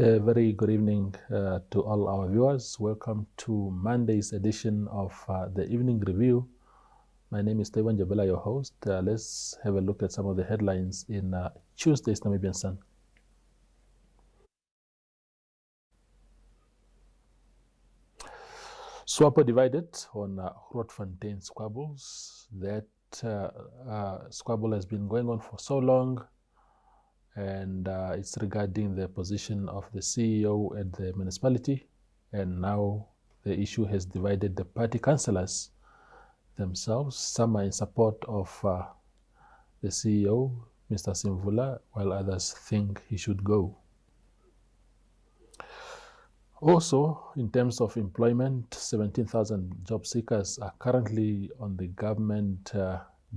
A very good evening to all our viewers. Welcome to Monday's edition of the Evening Review. My name is Steven Jabela, your host. Let's have a look at some of the headlines in Tuesday's Namibian Sun. SWAPO divided on Grootfontein squabbles. That squabble has been going on for so long, and it's regarding the position of the CEO at the municipality, and now the issue has divided the party councillors themselves. Some are in support of the CEO, Mr. Simvula, while others think he should go. Also, in terms of employment, 17,000 job seekers are currently on the government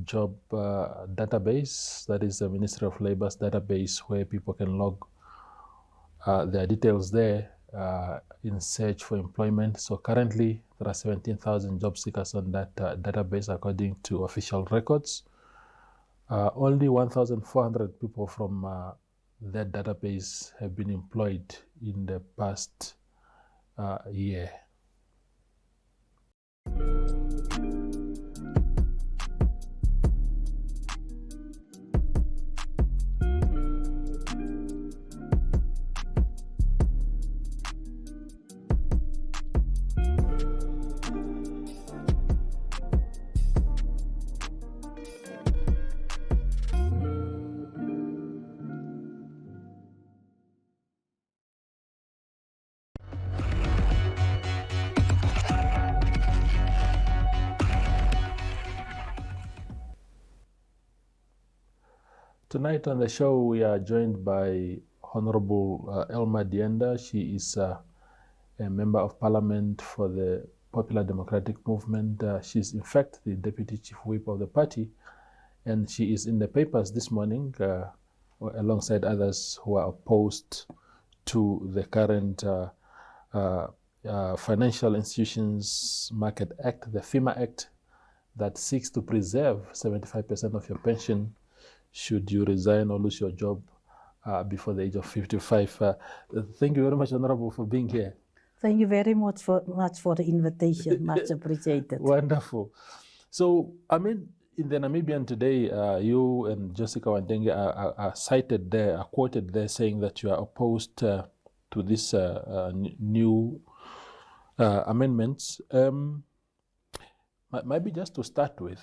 job database. That is the Ministry of Labor's database, where people can log their details there in search for employment. So currently there are 17,000 job seekers on that database according to official records. Only 1,400 people from that database have been employed in the past year. Tonight on the show, we are joined by Honorable Elma Dienda. She is a member of parliament for the Popular Democratic Movement. She's in fact the deputy chief whip of the party, and she is in the papers this morning alongside others who are opposed to the current Financial Institutions Market Act, the FIMA Act, that seeks to preserve 75% of your pension should you resign or lose your job before the age of 55. Thank you very much, Honorable, for being here. Thank you very much for the invitation. Much appreciated. Wonderful. So, I mean, in the Namibian today, you and Jessica Wandenge are cited there, are quoted there saying that you are opposed to this new amendments. Maybe just to start with,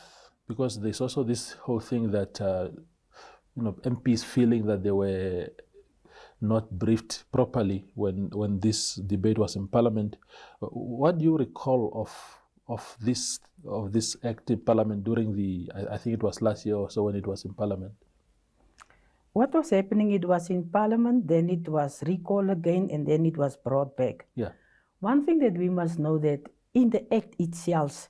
because there's also this whole thing that MPs feeling that they were not briefed properly when this debate was in Parliament. What do you recall of this act in Parliament during I think it was last year or so when it was in Parliament? What was happening, it was in Parliament, then it was recalled again, and then it was brought back. Yeah. One thing that we must know that in the Act itself,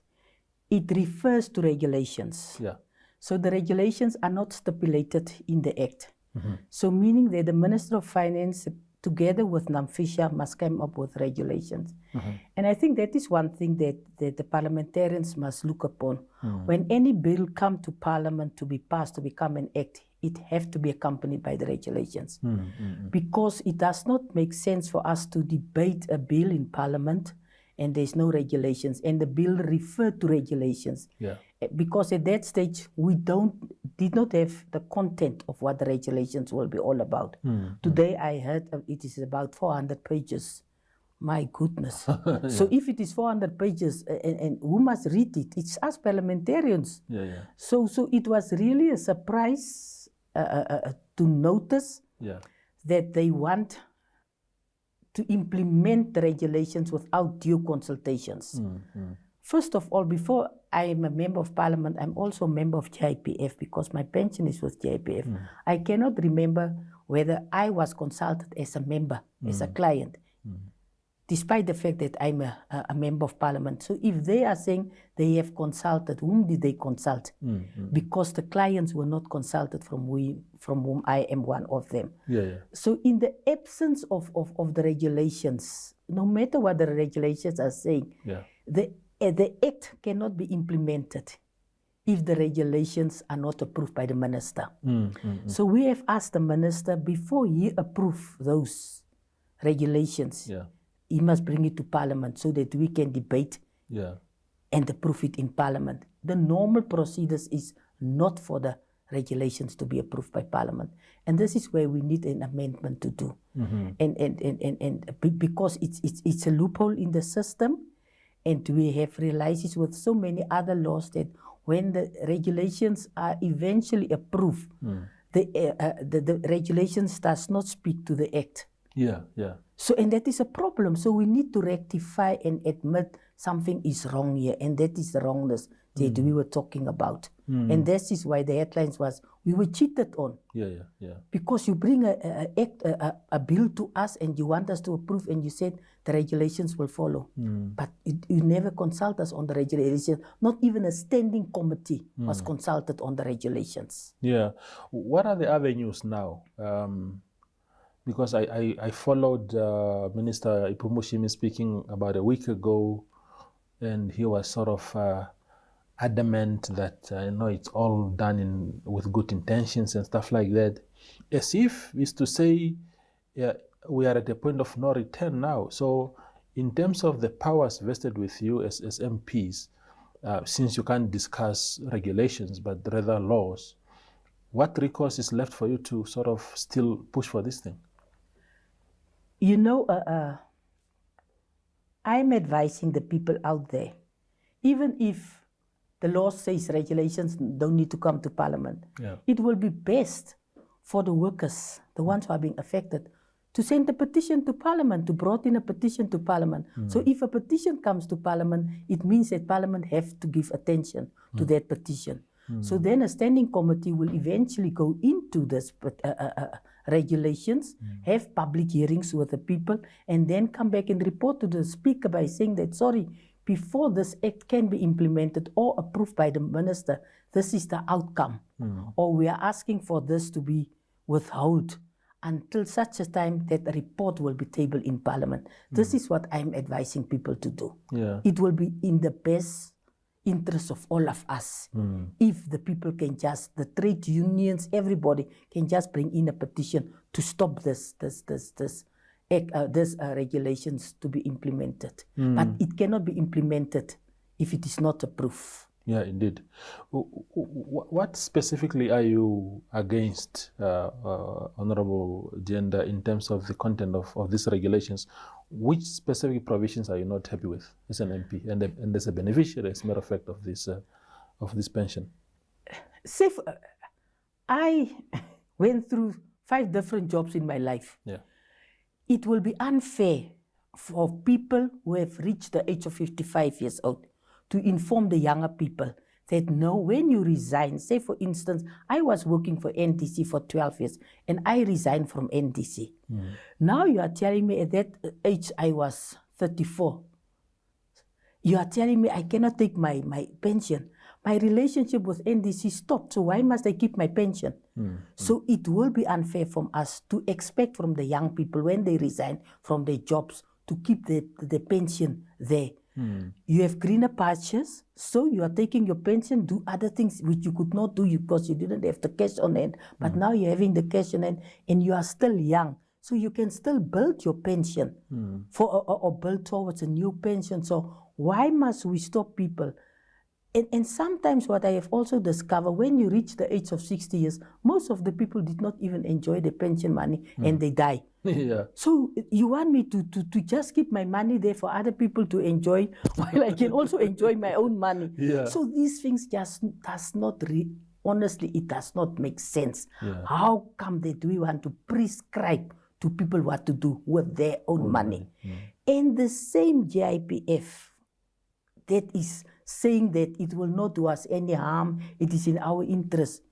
it refers to regulations. Yeah. So the regulations are not stipulated in the Act. Mm-hmm. So meaning that the Minister of Finance, together with NAMFISA, must come up with regulations. Mm-hmm. And I think that is one thing that the parliamentarians must look upon. Mm-hmm. When any bill comes to Parliament to be passed, to become an Act, it has to be accompanied by the regulations. Mm-hmm. Because it does not make sense for us to debate a bill in Parliament and there's no regulations, and the bill referred to regulations. Yeah. Because at that stage, we did not have the content of what the regulations will be all about. Mm-hmm. Today, I heard it is about 400 pages. My goodness. Yeah. So if it is 400 pages, and who must read it? It's us parliamentarians. Yeah. So it was really a surprise to notice that they want to implement the regulations without due consultations. Mm-hmm. First of all, before I am a member of Parliament, I'm also a member of JPF because my pension is with JPF. Mm. I cannot remember whether I was consulted as a member, as a client, despite the fact that I'm a member of Parliament. So if they are saying they have consulted, whom did they consult? Because the clients were not consulted from whom I am one of them. Yeah. So in the absence of the regulations, no matter what the regulations are saying, the Act cannot be implemented if the regulations are not approved by the Minister. So we have asked the Minister, before he approves those regulations, he must bring it to Parliament so that we can debate and approve it in Parliament. The normal procedures is not for the regulations to be approved by Parliament. And this is where we need an amendment to do. And because it's a loophole in the system, and we have realized it with so many other laws that when the regulations are eventually approved, the regulations does not speak to the act. So, and that is a problem. So we need to rectify and admit something is wrong here, and that is the wrongness that we were talking about. And this is why the headlines was, we were cheated on. Because you bring a bill to us and you want us to approve, and you said the regulations will follow. But you never consult us on the regulations. Not even a standing committee was consulted on the regulations. What are the avenues now? Because I followed Minister Ipumushimi speaking about a week ago, and he was sort of adamant that it's all done with good intentions and stuff like that, as if is to say we are at a point of no return now. So in terms of the powers vested with you as MPs, since you can't discuss regulations but rather laws, what recourse is left for you to sort of still push for this thing? You know, I'm advising the people out there, even if the law says regulations don't need to come to Parliament, it will be best for the workers, the ones who are being affected, to send a petition to Parliament, to brought in a petition to Parliament. So if a petition comes to Parliament, it means that Parliament have to give attention to that petition. So then a standing committee will eventually go into this regulations, have public hearings with the people, and then come back and report to the Speaker by saying that, sorry, before this act can be implemented or approved by the Minister, this is the outcome. Or we are asking for this to be withheld until such a time that a report will be tabled in Parliament. This is what I'm advising people to do. It will be in the best interest of all of us if the people can just, the trade unions, everybody can just bring in a petition to stop this regulations to be implemented. But it cannot be implemented if it is not approved. Yeah, indeed. What specifically are you against, Honorable Dienda, in terms of the content of these regulations? Which specific provisions are you not happy with as an MP and as a beneficiary, as a matter of fact, of this pension? Say, I went through 5 different jobs in my life. It will be unfair for people who have reached the age of 55 years old to inform the younger people that no, when you resign, say for instance, I was working for NDC for 12 years and I resigned from NDC. Now you are telling me at that age I was 34. You are telling me I cannot take my pension. My relationship with NDC stopped, so why must I keep my pension? So it will be unfair from us to expect from the young people when they resign from their jobs to keep the pension there. You have greener pastures, so you are taking your pension, do other things which you could not do because you didn't have the cash on hand. But now you're having the cash on hand and you are still young. So you can still build your pension or build towards a new pension. So why must we stop people? And sometimes what I have also discovered, when you reach the age of 60 years, most of the people did not even enjoy the pension money and they die. So you want me to just keep my money there for other people to enjoy while I can also enjoy my own money. So these things just does not, honestly, it does not make sense. How come that we want to prescribe to people what to do with their own money? And the same GIPF that is saying that it will not do us any harm, it is in our interest.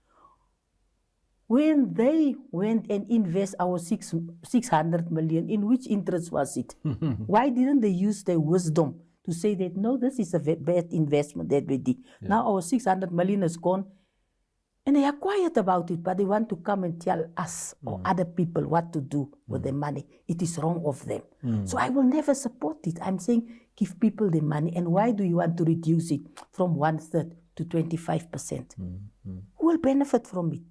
When they went and invest our 600 million, in which interest was it? Why didn't they use their wisdom to say that, no, this is a bad investment that we did. Now our 600 million is gone, and they are quiet about it, but they want to come and tell us or other people what to do with their money. It is wrong of them. So I will never support it. I'm saying give people the money. And why do you want to reduce it from 1/3 to 25%? Who will benefit from it?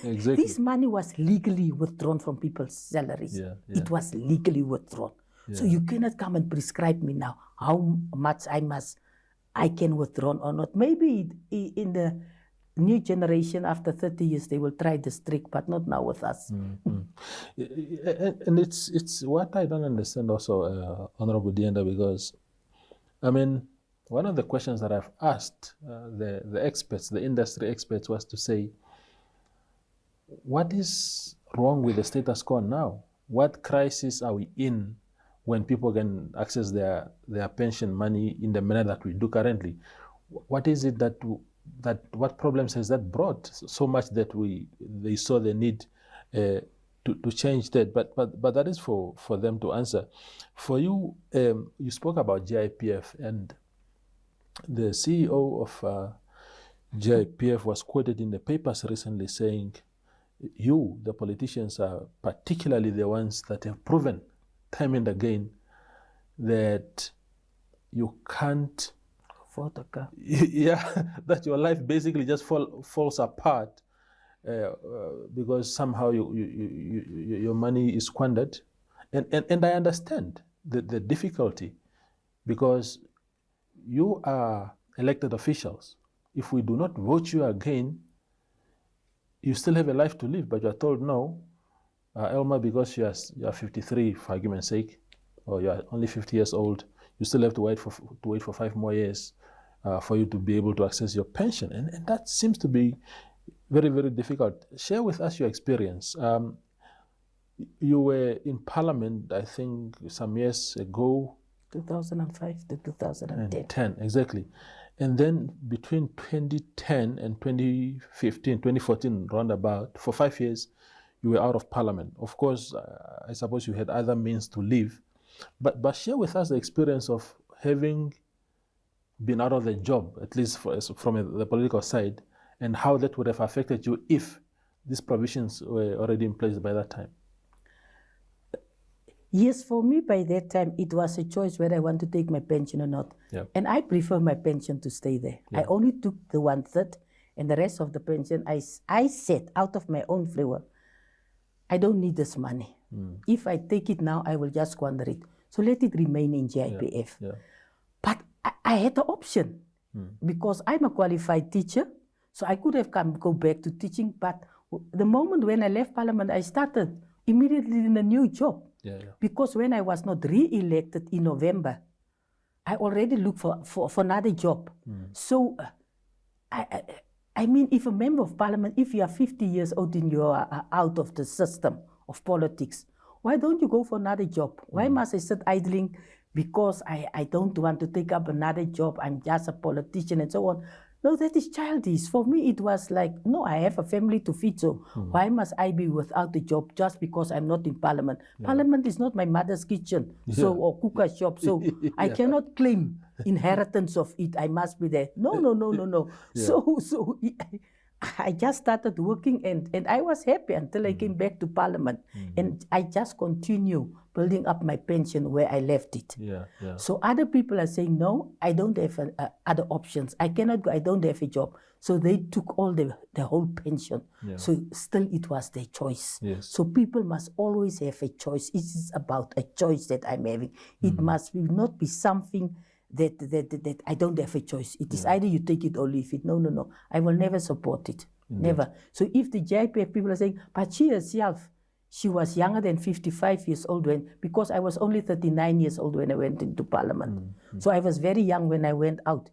Exactly. This money was legally withdrawn from people's salaries. Yeah. It was legally withdrawn. So you cannot come and prescribe me now how much I can withdraw or not. Maybe in the new generation after 30 years they will try this trick, but not now with us. And it's what I don't understand also, Honorable Dienda, because I mean, one of the questions that I've asked the experts, the industry experts, was to say, what is wrong with the status quo now? What crisis are we in when people can access their pension money in the manner that we do currently? What is it what problems has that brought so much that they saw the need to change that? But that is for them to answer. For you, you spoke about GIPF, and the CEO of GIPF was quoted in the papers recently saying, you, the politicians, are particularly the ones that have proven time and again that you can't afford a car. that your life basically just falls apart because somehow your money is squandered. And I understand the difficulty, because you are elected officials. If we do not vote you again, you still have a life to live, but you're told no, Elma, because you are 53, for argument's sake, or you are only 50 years old, you still have to wait for 5 more years for you to be able to access your pension. And that seems to be very, very difficult. Share with us your experience. You were in Parliament, I think, some years ago. 2005 to 2010. Exactly. And then between 2010 and 2014, roundabout, for 5 years, you were out of Parliament. Of course, I suppose you had other means to live. But share with us the experience of having been out of the job, at least from the political side, and how that would have affected you if these provisions were already in place by that time. Yes, for me by that time, it was a choice whether I want to take my pension or not. Yep. And I prefer my pension to stay there. I only took the 1/3, and the rest of the pension, I said out of my own flavor, I don't need this money. If I take it now, I will just squander it. So let it remain in GIPF. But I had the option because I'm a qualified teacher, so I could have go back to teaching. But the moment when I left Parliament, I started immediately in a new job. Because when I was not re-elected in November, I already looked for another job. So, I mean, if a member of Parliament, if you are 50 years old and you are out of the system of politics, why don't you go for another job? Why must I sit idling because I don't want to take up another job? I'm just a politician and so on. No, that is childish. For me, it was like, no, I have a family to feed, so why must I be without a job just because I'm not in Parliament? Parliament is not my mother's kitchen, or cooker shop, so I cannot claim inheritance of it. I must be there. No. So I just started working, and I was happy until I came back to Parliament, and I just continue building up my pension where I left it. So other people are saying, no, I don't have other options. I cannot go, I don't have a job. So they took all the whole pension. So still it was their choice. So people must always have a choice. It is about a choice that I'm having. It must not be something that I don't have a choice. It is either you take it or leave it. No. I will never support it. Never. So if the JPF people are saying, but she herself, she was younger than 55 years old because I was only 39 years old when I went into Parliament. So I was very young when I went out.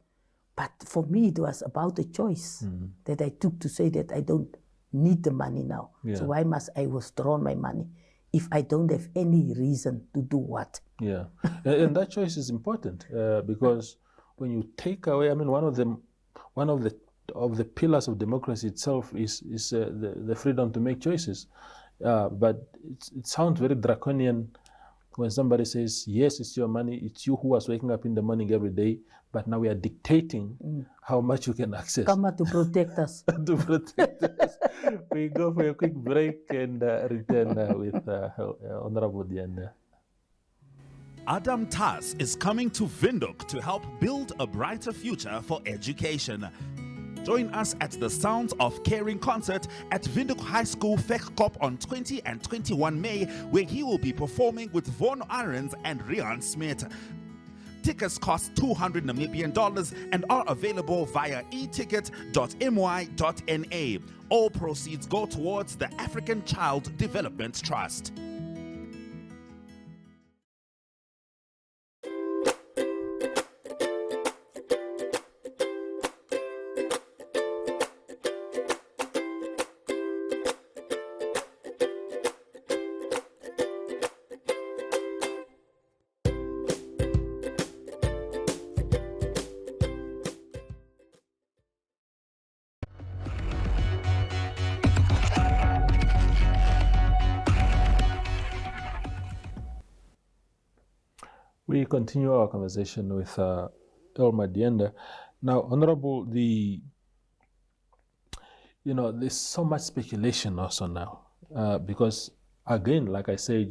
But for me, it was about a choice that I took to say that I don't need the money now. So why must I withdraw my money if I don't have any reason to do what? And that choice is important because when you take away, I mean, one of the pillars of democracy itself is the freedom to make choices. But it sounds very draconian when somebody says, yes, it's your money, it's you who was waking up in the morning every day, but now we are dictating how much you can access. Come out to protect us. To protect us. We go for a quick break and return with Honorable Dienda. Adam Tas is coming to Windhoek to help build a brighter future for education. Join us at the Sounds of Caring concert at Windhoek High School Vegkop on 20 and 21 May, where he will be performing with Von Arends and Rian Smith. Tickets cost 200 Namibian dollars and are available via eticket.my.na. All proceeds go towards the African Child Development Trust. We continue our conversation with Elma Dienda. Now, Honorable, there's so much speculation also now because, again, like I said,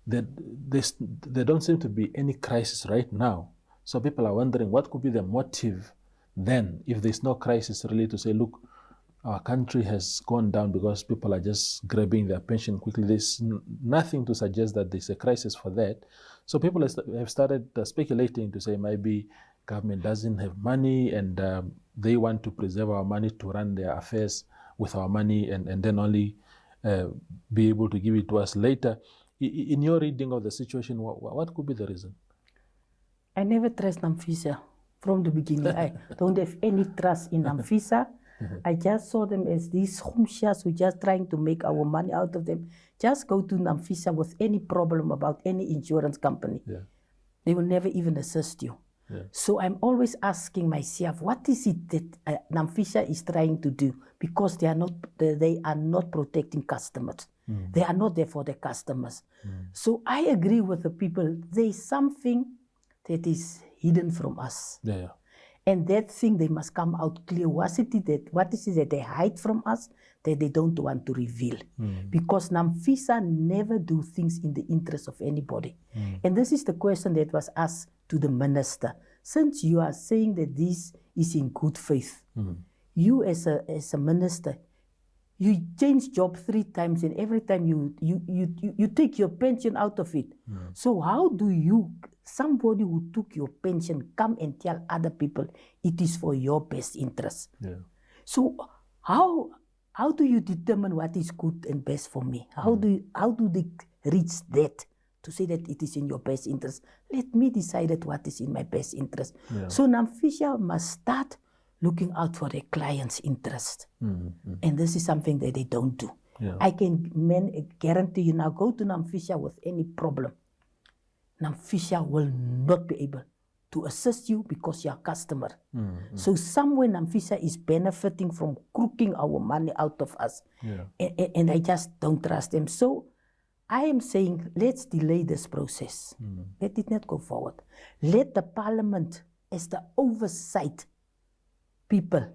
there don't seem to be any crisis right now. So people are wondering what could be the motive then if there's no crisis really to say, look, our country has gone down because people are just grabbing their pension quickly. There's nothing to suggest that there's a crisis for that. So people have started speculating to say maybe government doesn't have money and they want to preserve our money to run their affairs with our money and then only be able to give it to us later. In your reading of the situation, what could be the reason? I never trust Namfisa from the beginning. I don't have any trust in Namfisa. I just saw them as these khumshas who just trying to make our money out of them. Just go to Namfisa with any problem about any insurance company. Yeah. They will never even assist you. Yeah. So I'm always asking myself, what is it that Namfisa is trying to do? Because they are not protecting customers. They are not there for the customers. So I agree with the people. There is something that is hidden from us. Yeah. And that thing, they must come out clear. What is it that they hide from us that they don't want to reveal? Because Namfisa never do things in the interest of anybody. And this is the question that was asked to the minister. Since you are saying that this is in good faith, you as a minister, you change job 3 times and every time you take your pension out of it. So how do somebody who took your pension come and tell other people it is for your best interest? Yeah. So how do you determine what is good and best for me? How do they reach that to say that it is in your best interest? Let me decide what is in my best interest. Yeah. So Namfisa must start looking out for their client's interest. And this is something that they don't do. Yeah. I can guarantee you now, go to Namfisa with any problem. Namfisa will not be able to assist you because you're a customer. So somewhere Namfisa is benefiting from crooking our money out of us. Yeah. And I just don't trust them. So I am saying, let's delay this process. Let it not go forward. Let the parliament, as the oversight people,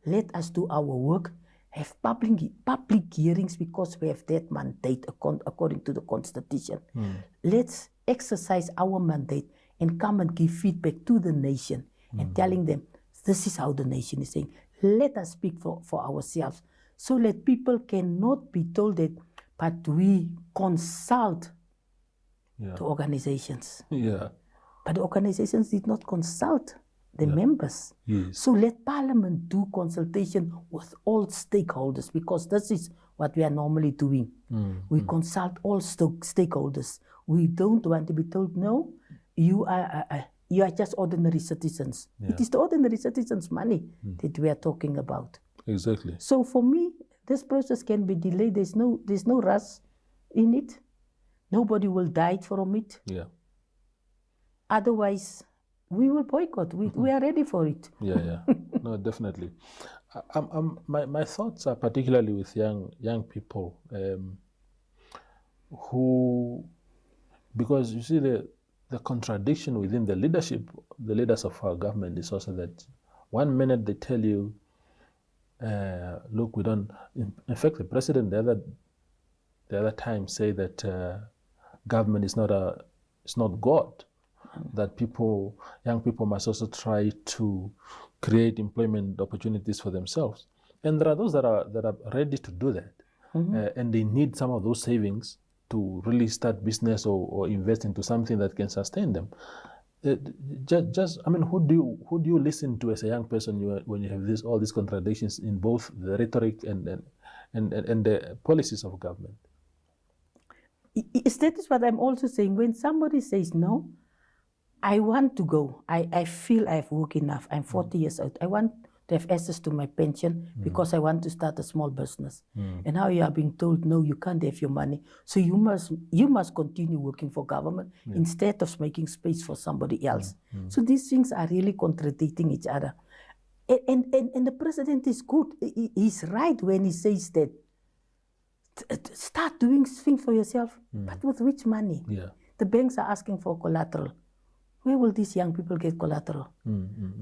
let us do our work, have public hearings because we have that mandate according to the constitution. Let's exercise our mandate and come and give feedback to the nation and telling them, this is how the nation is saying. Let us speak for ourselves so that people cannot be told that, but we consult the organizations. Yeah. But the organizations did not consult the members. Yes. So let Parliament do consultation with all stakeholders, because this is what we are normally doing. We consult all stakeholders. We don't want to be told, no, you are just ordinary citizens. It is the ordinary citizens' money that we are talking about. Exactly. So for me, this process can be delayed. There's no rush in it. Nobody will die from it. Yeah. Otherwise, we will boycott. We are ready for it. Yeah. No, definitely. My thoughts are particularly with young people who, because you see the contradiction within the leadership, the leaders of our government is also that one minute they tell you, look, we don't. In fact, the president the other time say that government is not God. That young people must also try to create employment opportunities for themselves. And there are those that are ready to do that, and they need some of those savings to really start business or invest into something that can sustain them. Who do you listen to as a young person when you have all these contradictions in both the rhetoric and the policies of government? That is what I'm also saying. When somebody says no, I want to go. I feel I've worked enough. I'm 40 years old. I want to have access to my pension because I want to start a small business. And now you are being told, no, you can't have your money. So you must continue working for government instead of making space for somebody else. So these things are really contradicting each other. And the president is good. He's right when he says that start doing things for yourself, but with which money? Yeah. The banks are asking for collateral. Where will these young people get collateral?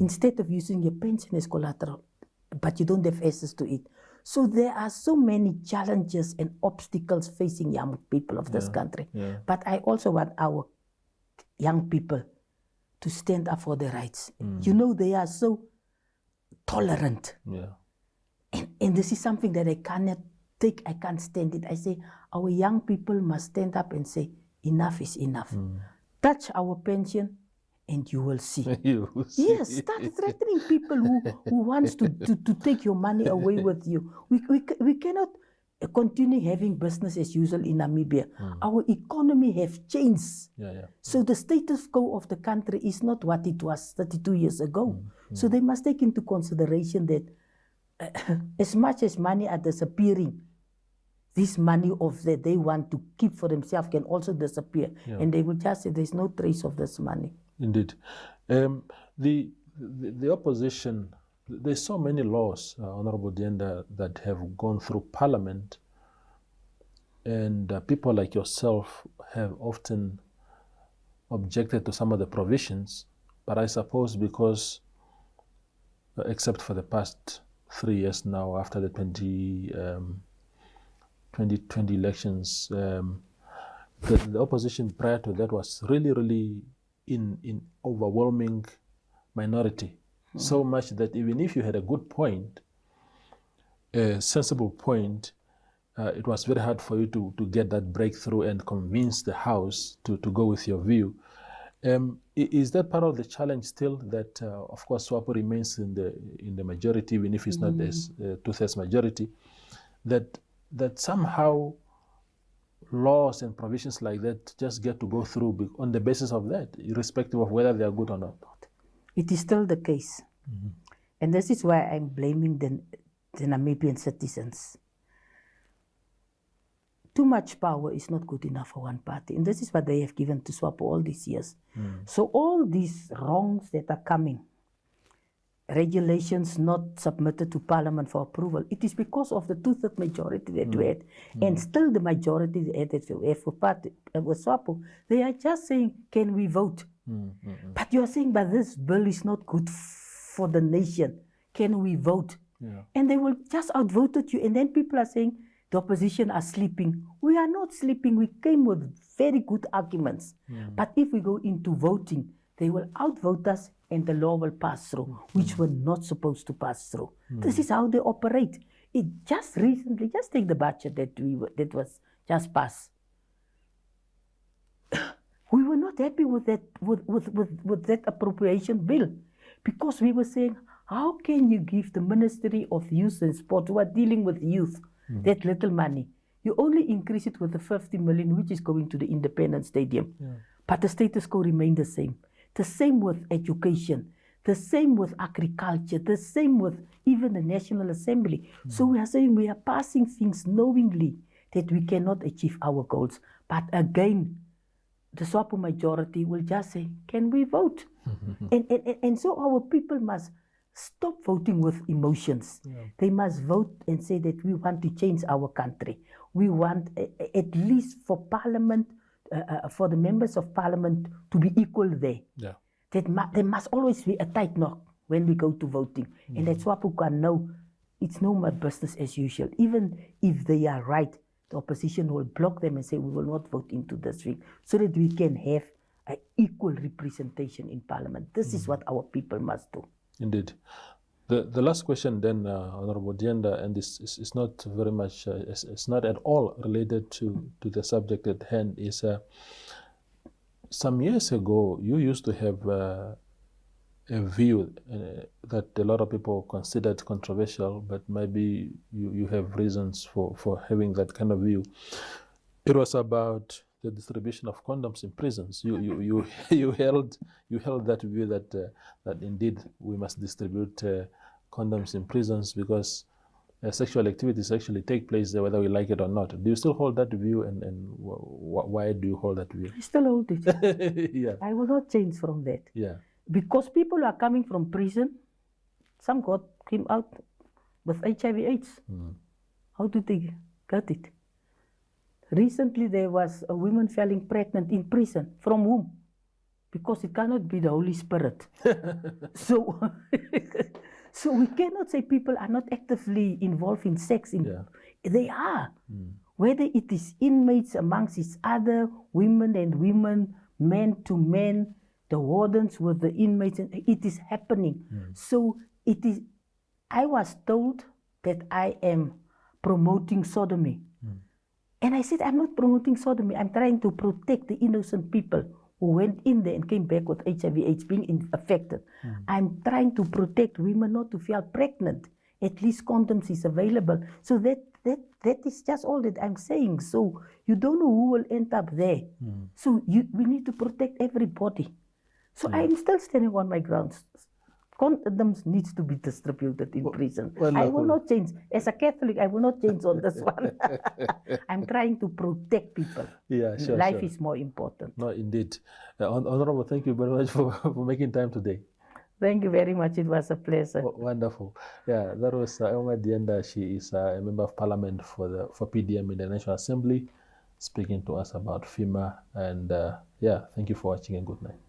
Instead of using your pension as collateral, but you don't have access to it. So there are so many challenges and obstacles facing young people of this country. Yeah. But I also want our young people to stand up for their rights. You know, they are so tolerant. Yeah. And this is something that I cannot take, I can't stand it. I say our young people must stand up and say, enough is enough. Touch our pension and you will see. Yes, start threatening people who wants to take your money away with you. We cannot continue having business as usual in Namibia. Our economy has changed. So the status quo of the country is not what it was 32 years ago. So they must take into consideration that as much as money are disappearing, this money of that they want to keep for themselves can also disappear. And they will just say there's no trace of this money. Indeed. The opposition, there's so many laws, Honorable Dienda, that have gone through Parliament, and people like yourself have often objected to some of the provisions, but I suppose because, except for the past 3 years now after the 2020 elections, the opposition prior to that was really in overwhelming minority. So much that even if you had a good point, a sensible point, it was very hard for you to get that breakthrough and convince the House to go with your view. Is that part of the challenge still, that of course SWAPO remains in the majority, even if it's not as two-thirds majority, that somehow laws and provisions like that just get to go through on the basis of that, irrespective of whether they are good or not? It is still the case. And this is why I'm blaming the Namibian citizens. Too much power is not good enough for one party. And this is what they have given to SWAPO all these years. So all these wrongs that are coming, regulations not submitted to Parliament for approval, it is because of the two-thirds majority that we had. And still the majority that we have for party, with SWAPO, they are just saying, can we vote? But you are saying, but this bill is not good for the nation. Can we vote? And they will just outvote you. And then people are saying, the opposition are sleeping. We are not sleeping. We came with very good arguments. But if we go into voting, they will outvote us and the law will pass through, which we're not supposed to pass through. This is how they operate. It just recently, just take the budget that was just passed. We were not happy with that with that appropriation bill, because we were saying, how can you give the Ministry of Youth and Sport, who are dealing with youth, that little money? You only increase it with the 50 million, which is going to the Independence Stadium. But the status quo remained the same. The same with education, the same with agriculture, the same with even the National Assembly. So we are saying we are passing things knowingly that we cannot achieve our goals. But again, the SWAPO majority will just say, can we vote? And so our people must stop voting with emotions. They must vote and say that we want to change our country. We want, at least for Parliament, for the members of Parliament to be equal there. There must always be a tight knock when we go to voting. And that's what people can know. It's no more business as usual. Even if they are right, the opposition will block them and say, we will not vote into this thing, so that we can have an equal representation in Parliament. This is what our people must do. Indeed. The last question then, Honorable Dienda, and this is not very much, it's not at all related to the subject at hand, is some years ago, you used to have a view that a lot of people considered controversial, but maybe you have reasons for having that kind of view. It was about the distribution of condoms in prisons. You held that view that indeed we must distribute condoms in prisons because sexual activities actually take place there whether we like it or not. Do you still hold that view, and why do you hold that view? I still hold it. Yeah. I will not change from that. Yeah. Because people are coming from prison, some came out with HIV/AIDS. How did they get it? Recently, there was a woman falling pregnant in prison. From whom? Because it cannot be the Holy Spirit. So, so we cannot say people are not actively involved in sex. They are. Whether it is inmates amongst each other, women and women, men to men, the wardens with the inmates, it is happening. So it is. I was told that I am promoting sodomy. And I said, I'm not promoting sodomy. I'm trying to protect the innocent people who went in there and came back with HIV/AIDS being affected. I'm trying to protect women not to fall pregnant. At least condoms is available. So that is just all that I'm saying. So you don't know who will end up there. So we need to protect everybody. So I'm still standing on my grounds. Condoms needs to be distributed in prison. I will not change. As a Catholic, I will not change on this one. I'm trying to protect people. Yeah, sure. Life is more important. No, indeed. Honorable, thank you very much for making time today. Thank you very much. It was a pleasure. Wonderful. Yeah, that was Elma Dienda. She is a member of parliament for PDM in the National Assembly, speaking to us about FIMA. And yeah, thank you for watching and good night.